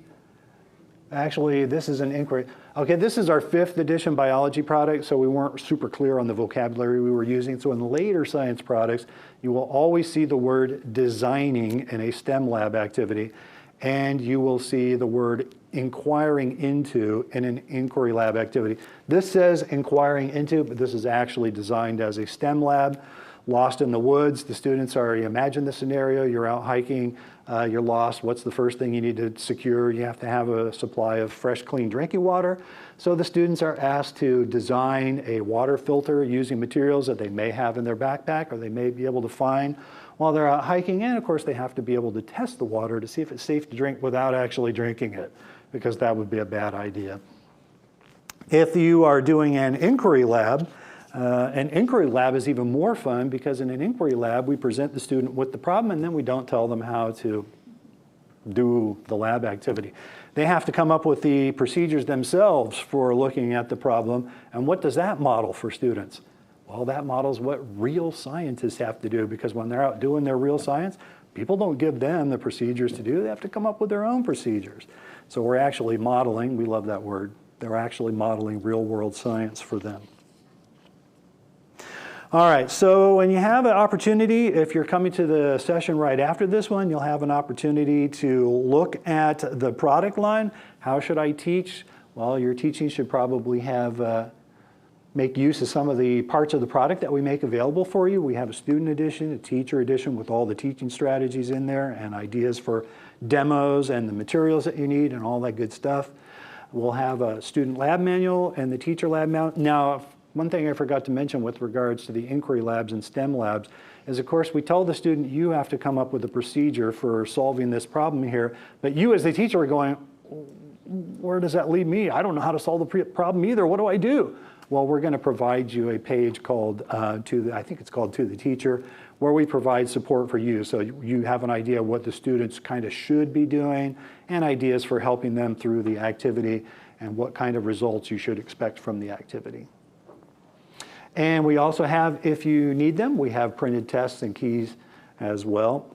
actually this is an inquiry. Okay, this is our 5th edition biology product, so we weren't super clear on the vocabulary we were using. So in later science products, you will always see the word designing in a STEM lab activity, and you will see the word inquiring into in an inquiry lab activity. This says inquiring into, but this is actually designed as a STEM lab. Lost in the woods, the students are, you imagine the scenario, you're out hiking, you're lost, what's the first thing you need to secure? You have to have a supply of fresh, clean drinking water. So the students are asked to design a water filter using materials that they may have in their backpack or they may be able to find while they're out hiking. And of course, they have to be able to test the water to see if it's safe to drink without actually drinking it, because that would be a bad idea. If you are doing an inquiry lab is even more fun, because in an inquiry lab, we present the student with the problem and then we don't tell them how to do the lab activity. They have to come up with the procedures themselves for looking at the problem. And what does that model for students? Well, that models what real scientists have to do, because when they're out doing their real science, people don't give them the procedures to do. They have to come up with their own procedures. So we're actually modeling, we love that word, they're actually modeling real world science for them. All right, so when you have an opportunity, if you're coming to the session right after this one, you'll have an opportunity to look at the product line. How should I teach? Well, your teaching should probably have make use of some of the parts of the product that we make available for you. We have a student edition, a teacher edition with all the teaching strategies in there and ideas for demos and the materials that you need and all that good stuff. We'll have a student lab manual and the teacher lab manual. Now, one thing I forgot to mention with regards to the inquiry labs and STEM labs is, of course, we tell the student, you have to come up with a procedure for solving this problem here, but you as the teacher are going, where does that leave me? I don't know how to solve the problem either. What do I do? Well, we're going to provide you a page called, I think it's called To the Teacher, where we provide support for you. So you have an idea what the students kind of should be doing and ideas for helping them through the activity and what kind of results you should expect from the activity. And we also have, if you need them, we have printed tests and keys as well.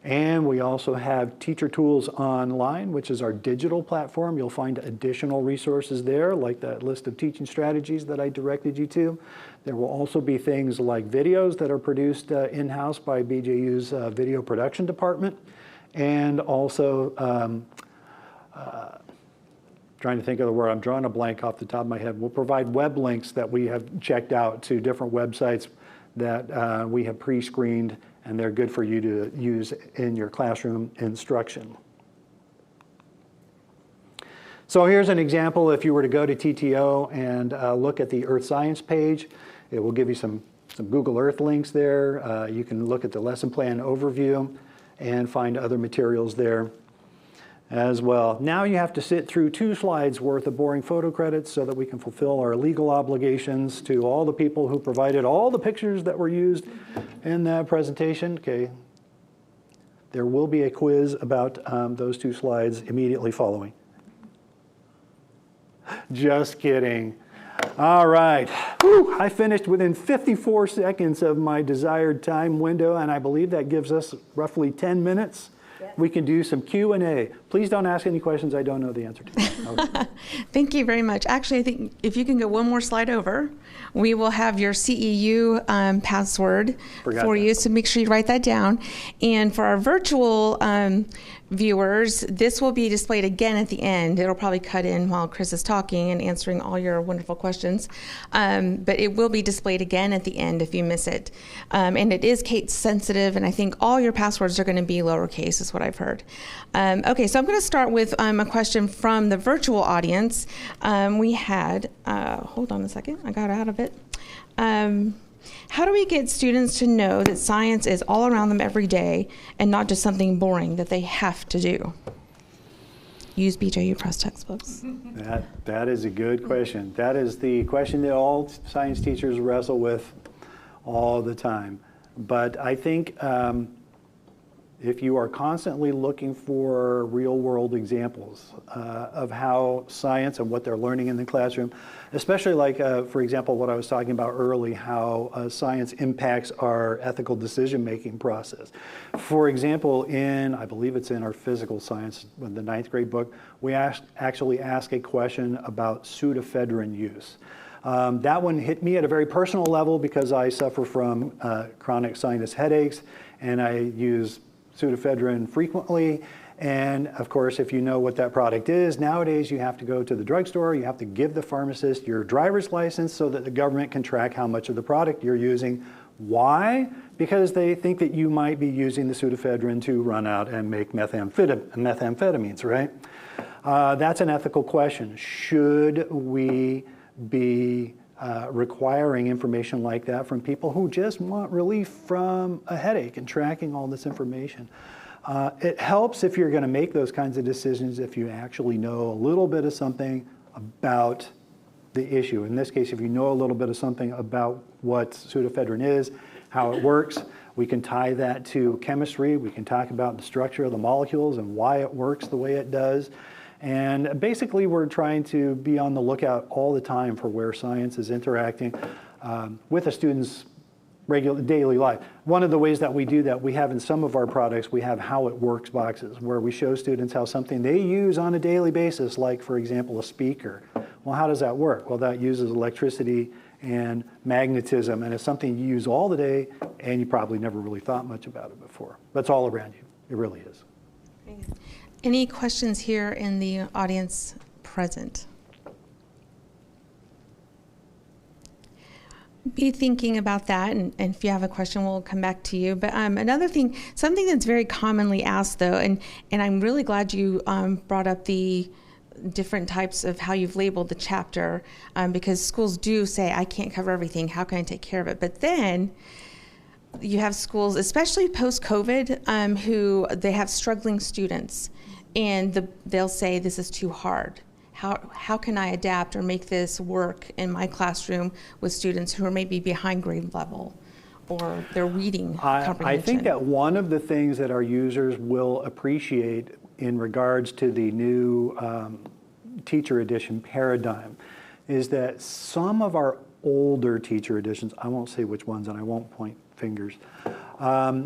And we also have Teacher Tools Online, which is our digital platform. You'll find additional resources there, like that list of teaching strategies that I directed you to. There will also be things like videos that are produced in-house by BJU's video production department. And also, trying to think of the word, I'm drawing a blank off the top of my head. We'll provide web links that we have checked out to different websites that we have pre-screened, and they're good for you to use in your classroom instruction. So here's an example. If you were to go to TTO and look at the Earth Science page, it will give you some Google Earth links there. You can look at the lesson plan overview and find other materials there as well. Now you have to sit through 2 slides worth of boring photo credits so that we can fulfill our legal obligations to all the people who provided all the pictures that were used in that presentation. Okay. There will be a quiz about those 2 slides immediately following. Just kidding. All right. Whew, I finished within 54 seconds of my desired time window, and I believe that gives us roughly 10 minutes. We can do some Q&A. Please don't ask any questions I don't know the answer to. Okay. Thank you very much. Actually, I think if you can go one more slide over, we will have your CEU password Forgot for that. you, so make sure you write that down. And for our virtual viewers, this will be displayed again at the end. It'll probably cut in while Chris is talking and answering all your wonderful questions. But it will be displayed again at the end if you miss it. And it is case sensitive, and I think all your passwords are going to be lowercase, is what I've heard. Okay, so I'm going to start with a question from the virtual audience. We had, hold on a second, I got out of it. How do we get students to know that science is all around them every day and not just something boring that they have to do? Use BJU Press textbooks. That is a good question. That is the question that all science teachers wrestle with all the time. But I think if you are constantly looking for real-world examples of how science and what they're learning in the classroom, especially like, for example, what I was talking about early, how science impacts our ethical decision-making process. For example, I believe it's in our physical science, in the 9th grade book, we actually ask a question about pseudoephedrine use. That one hit me at a very personal level because I suffer from chronic sinus headaches, and I use pseudoephedrine frequently. And of course, if you know what that product is, nowadays you have to go to the drugstore, you have to give the pharmacist your driver's license so that the government can track how much of the product you're using. Why? Because they think that you might be using the pseudoephedrine to run out and make methamphetamines, right? That's an ethical question. Should we be requiring information like that from people who just want relief from a headache and tracking all this information? It helps if you're going to make those kinds of decisions if you actually know a little bit of something about the issue. In this case, if you know a little bit of something about what pseudoephedrine is, how it works, we can tie that to chemistry. We can talk about the structure of the molecules and why it works the way it does. And basically, we're trying to be on the lookout all the time for where science is interacting with a student's regular daily life. One of the ways that we do that, we have in some of our products, we have how it works boxes, where we show students how something they use on a daily basis, like, for example, a speaker. Well, how does that work? Well, that uses electricity and magnetism, and it's something you use all the day, and you probably never really thought much about it before. But it's all around you. It really is. Any questions here in the audience present? Be thinking about that, and if you have a question, we'll come back to you. But another thing, something that's very commonly asked, though, and I'm really glad you brought up the different types of how you've labeled the chapter, because schools do say, I can't cover everything, how can I take care of it? But then you have schools, especially post-COVID, who they have struggling students, and they'll say, this is too hard. How can I adapt or make this work in my classroom with students who are maybe behind grade level or their reading comprehension? I think that one of the things that our users will appreciate in regards to the new teacher edition paradigm is that some of our older teacher editions, I won't say which ones and I won't point fingers,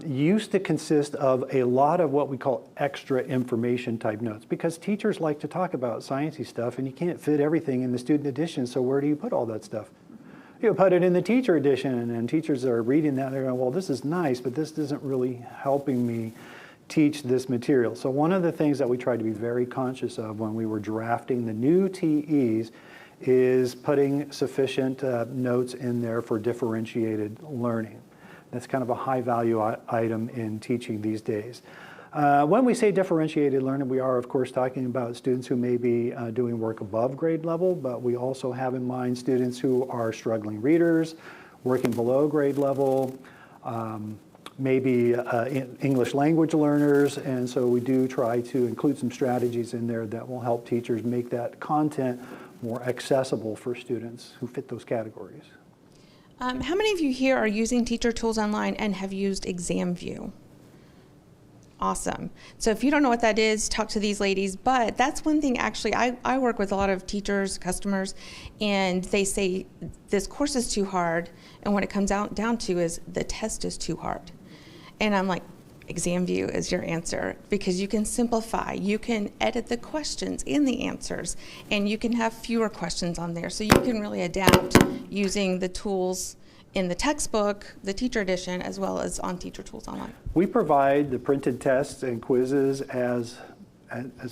used to consist of a lot of what we call extra information type notes, because teachers like to talk about sciencey stuff and you can't fit everything in the student edition, so where do you put all that stuff? You put it in the teacher edition, and teachers are reading that, they're going, well, this is nice, but this isn't really helping me teach this material. So one of the things that we tried to be very conscious of when we were drafting the new TEs is putting sufficient notes in there for differentiated learning. That's kind of a high value item in teaching these days. When we say differentiated learning, we are of course talking about students who may be doing work above grade level, but we also have in mind students who are struggling readers, working below grade level, maybe English language learners, and so we do try to include some strategies in there that will help teachers make that content more accessible for students who fit those categories. How many of you here are using Teacher Tools Online and have used ExamView? Awesome. So if you don't know what that is, talk to these ladies. But that's one thing, actually, I work with a lot of teachers, customers, and they say this course is too hard, and what it comes down to is the test is too hard. And I'm like, ExamView is your answer, because you can simplify, you can edit the questions and the answers, and you can have fewer questions on there. So you can really adapt using the tools in the textbook, the teacher edition, as well as on Teacher Tools Online. We provide the printed tests and quizzes as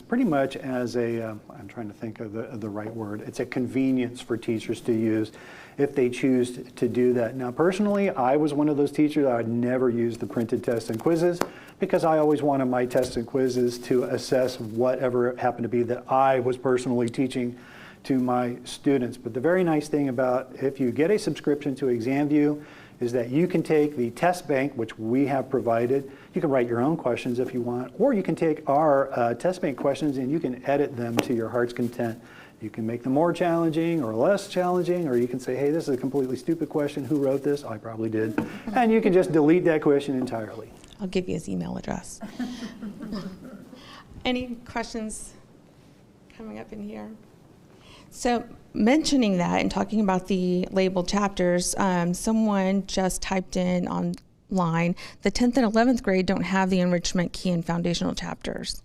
pretty much as a, I'm trying to think of the right word, it's a convenience for teachers to use if they choose to do that. Now personally, I was one of those teachers that I'd never use the printed tests and quizzes because I always wanted my tests and quizzes to assess whatever it happened to be that I was personally teaching to my students. But the very nice thing about if you get a subscription to ExamView is that you can take the test bank, which we have provided. You can write your own questions if you want, or you can take our test bank questions and you can edit them to your heart's content. You can make them more challenging or less challenging, or you can say, hey, this is a completely stupid question. Who wrote this? I probably did. And you can just delete that question entirely. I'll give you his email address. Any questions coming up in here? So mentioning that and talking about the labeled chapters, someone just typed in online, the 10th and 11th grade don't have the enrichment key and foundational chapters.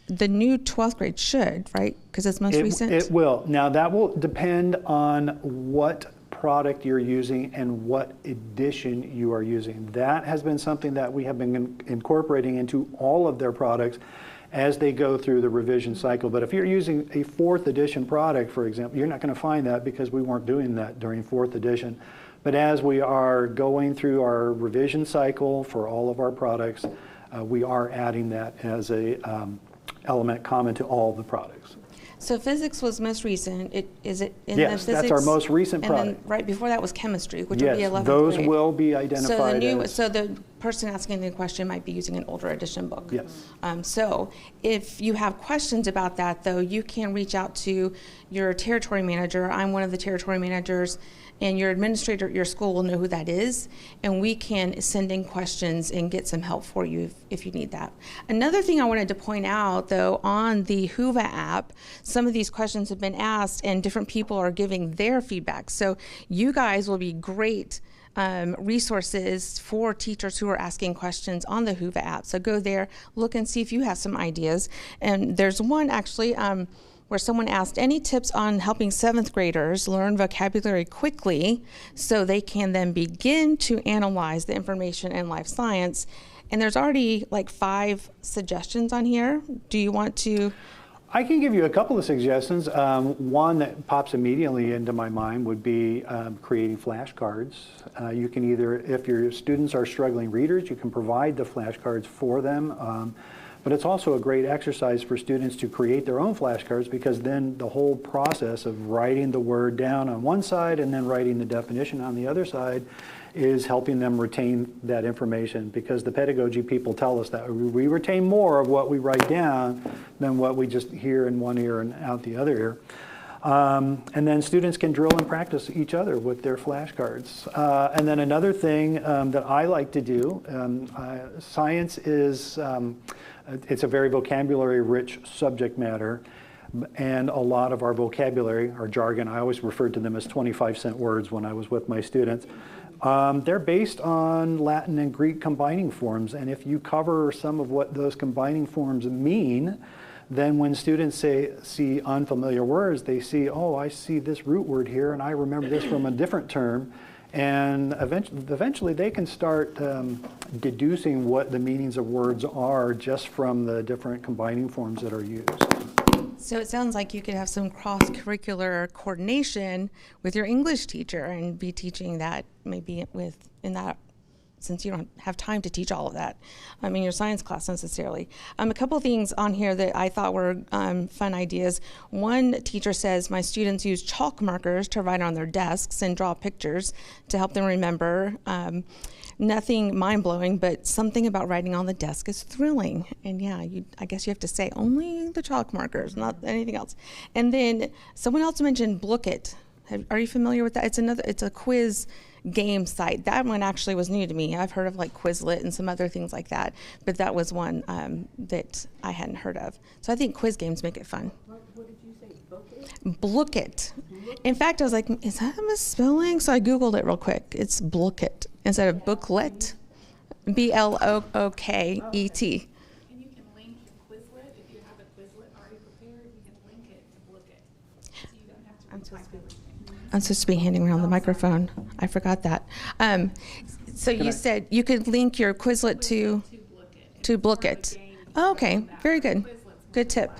The new 12th grade should, right? Because it's most recent? It will. Now that will depend on what product you're using and what edition you are using. That has been something that we have been incorporating into all of their products as they go through the revision cycle. But if you're using a 4th edition product, for example, you're not going to find that because we weren't doing that during 4th edition. But as we are going through our revision cycle for all of our products, we are adding that as a element common to all the products. So physics was most recent. Is it in yes, the physics? That's our most recent and product. then right before that was chemistry, which yes, would be 11th those grade. will be identified So the person asking the question might be using an older edition book. Yes. So if you have questions about that, though, you can reach out to your territory manager. I'm one of the territory managers, and your administrator at your school will know who that is, and we can send in questions and get some help for you if you need that. Another thing I wanted to point out, though, on the Whova app, some of these questions have been asked and different people are giving their feedback. So you guys will be great resources for teachers who are asking questions on the Whova app. So go there, look and see if you have some ideas. And there's one actually where someone asked, any tips on helping 7th graders learn vocabulary quickly so they can then begin to analyze the information in life science? And there's already like 5 suggestions on here. Do you want to? I can give you a couple of suggestions. One that pops immediately into my mind would be creating flashcards. You can either, if your students are struggling readers, you can provide the flashcards for them. But it's also a great exercise for students to create their own flashcards, because then the whole process of writing the word down on one side and then writing the definition on the other side is helping them retain that information, because the pedagogy people tell us that we retain more of what we write down than what we just hear in one ear and out the other ear. And then students can drill and practice each other with their flashcards. And then another thing that I like to do, science is, it's a very vocabulary-rich subject matter, and a lot of our vocabulary, our jargon, I always referred to them as 25-cent words when I was with my students. They're based on Latin and Greek combining forms, and if you cover some of what those combining forms mean, then when students see unfamiliar words, they see, oh, I see this root word here, and I remember this from a different term. And eventually they can start deducing what the meanings of words are just from the different combining forms that are used. So it sounds like you could have some cross-curricular coordination with your English teacher and be teaching that maybe in that, since you don't have time to teach all of that in your science class necessarily. A couple of things on here that I thought were fun ideas. One teacher says, my students use chalk markers to write on their desks and draw pictures to help them remember. Nothing mind-blowing, but something about writing on the desk is thrilling. And yeah, I guess you have to say only the chalk markers, not anything else. And then someone else mentioned Blookit. Are you familiar with that? It's a quiz game site. That one actually was new to me. I've heard of like Quizlet and some other things like that, but that was one that I hadn't heard of. So I think quiz games make it fun. What did you say? Blookit. In fact, I was like, is that a misspelling? So I Googled it real quick. It's Blookit instead of booklet. B-L-O-O-K-E-T. And you can link your Quizlet, if you have a Quizlet already prepared, you can link it to Book It. So you don't have to retype everything. I'm supposed to be handing around the microphone. I forgot that. So you said you could link your Quizlet to Book It. Oh, okay, very good. Good tip.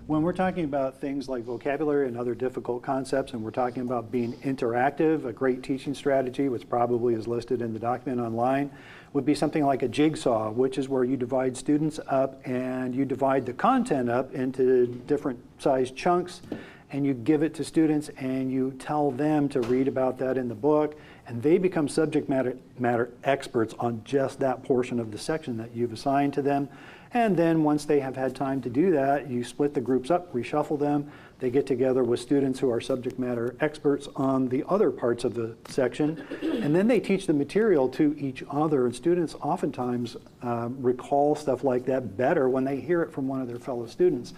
When we're talking about things like vocabulary and other difficult concepts, and we're talking about being interactive, a great teaching strategy, which probably is listed in the document online, would be something like a jigsaw, which is where you divide students up and you divide the content up into different sized chunks, and you give it to students and you tell them to read about that in the book, and they become subject matter experts on just that portion of the section that you've assigned to them. And then once they have had time to do that, you split the groups up, reshuffle them. They get together with students who are subject matter experts on the other parts of the section. And then they teach the material to each other. And students oftentimes recall stuff like that better when they hear it from one of their fellow students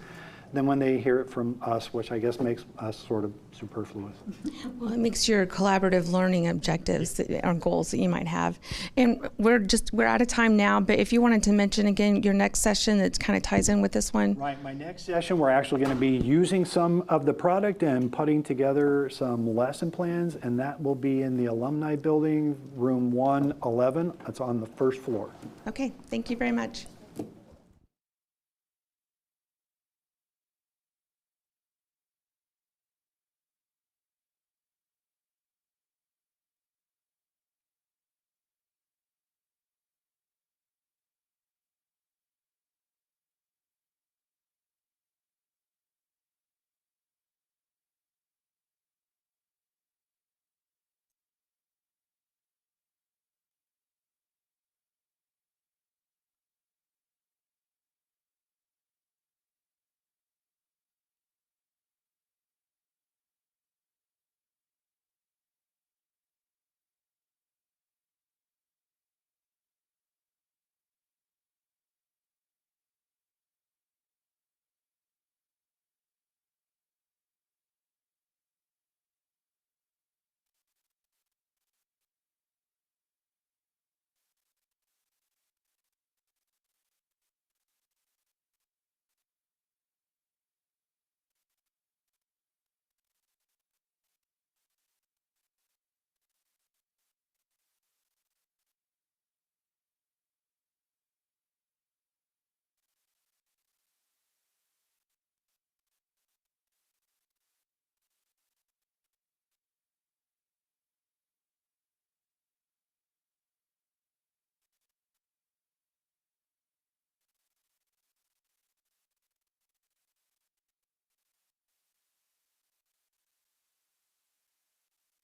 than when they hear it from us, which I guess makes us sort of superfluous. Well, it makes your collaborative learning objectives or goals that you might have. And we're out of time now, but if you wanted to mention again your next session that kind of ties in with this one. Right, my next session, we're actually going to be using some of the product and putting together some lesson plans, and that will be in the alumni building, room 111. It's on the first floor. Okay, thank you very much.